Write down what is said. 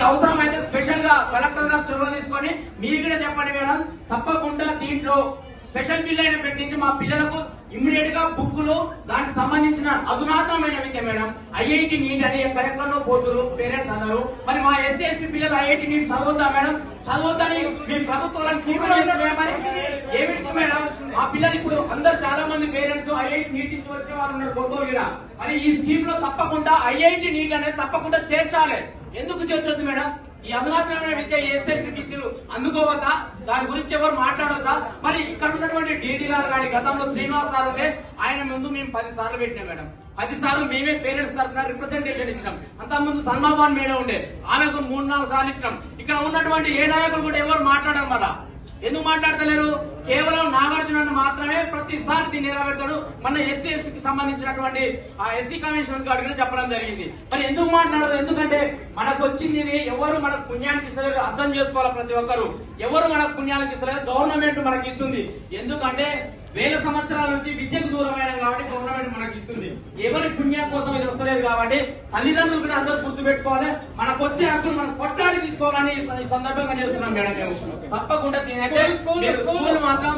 అవసరమైతే స్పెషల్ గా కలెక్టర్ గారు చొరవ తీసుకొని మీరు కూడా చెప్పండి మేడం. తప్పకుండా దీంట్లో స్పెషల్ బిల్ అయినా పెట్టించి మా పిల్లలకు ఇమ్మీడియట్ గా బుక్కులు దానికి సంబంధించిన అధునాతనమైన విద్య మేడం. ఐఐటి నీట్ అని ఎక్కడెక్కడో పోతురు పేరెంట్స్ అన్నారు. మరి మా ఎస్సీ ఎస్టీ పిల్లలు ఐఐటి నీట్ చదవద్దా మేడం? చదవద్దని మీ ప్రభుత్వానికి ఏమిటి మేడం? మా పిల్లలు ఇప్పుడు అందరు చాలా మంది పేరెంట్స్ ఐఐటి నీట్ నుంచి వచ్చే వాళ్ళు ఉన్నారు కొత్తగా. మరి ఈ స్కీమ్ లో తప్పకుండా ఐఐటి నీట్ అనేది తప్పకుండా చేర్చాలి. ఎందుకు చేర్చొద్దు మేడం? ఈ అధునాతనమైన విద్య ఎస్ఎస్టీసీలు అందుకోవద్దా? దాని గురించి ఎవరు మాట్లాడొద్దా? మరి ఇక్కడ ఉన్నటువంటి డీడీ గారు కానీ గతంలో శ్రీనివాస్ సార్ ఉంటే ఆయన ముందు మేము 10 సార్లు పెట్టినాం మేడం. 10 సార్లు మేమే పేరెంట్స్ తరఫున రిప్రజెంటేషన్ ఇచ్చినాం. అంతకుముందు సల్మాబాన్ మేడం ఉండే, ఆమెకు 3-4 సార్లు ఇచ్చినాం. ఇక్కడ ఉన్నటువంటి ఏ నాయకులు కూడా ఎవరు మాట్లాడరు. మళ్ళా ఎందుకు మాట్లాడతలేరు? కేవలం నాగార్జున మాత్రమే ప్రతిసారి దీన్ని నిలబెడతాడు. మన ఎస్సీ ఎస్టీకి సంబంధించినటువంటి ఆ ఎస్సీ కమిషన్ అడిగిన చెప్పడం జరిగింది. మరి ఎందుకు మాట్లాడరు? ఎందుకంటే మనకు వచ్చింది ఎవరు మనకు పుణ్యానికి ఇస్తలేదు. అర్థం చేసుకోవాలి ప్రతి ఒక్కరు. ఎవరు మనకు పుణ్యానికి ఇస్తలేదు, గవర్నమెంట్ మనకి ఇస్తుంది. ఎందుకంటే వేల సంవత్సరాల నుంచి విద్యకు దూరమైన కాబట్టి గవర్నమెంట్ మనకి ఇస్తుంది. ఎవరి పుణ్యం కోసం ఇది వస్తలేదు కాబట్టి తల్లిదండ్రులు కూడా అందరూ గుర్తు పెట్టుకోవాలి. మనకు వచ్చే హక్కులు మనం కొట్లాడి తీసుకోవాలని ఈ సందర్భంగా చేస్తున్నాం మేడం. మేము తప్పకుండా స్కూల్ మాత్రం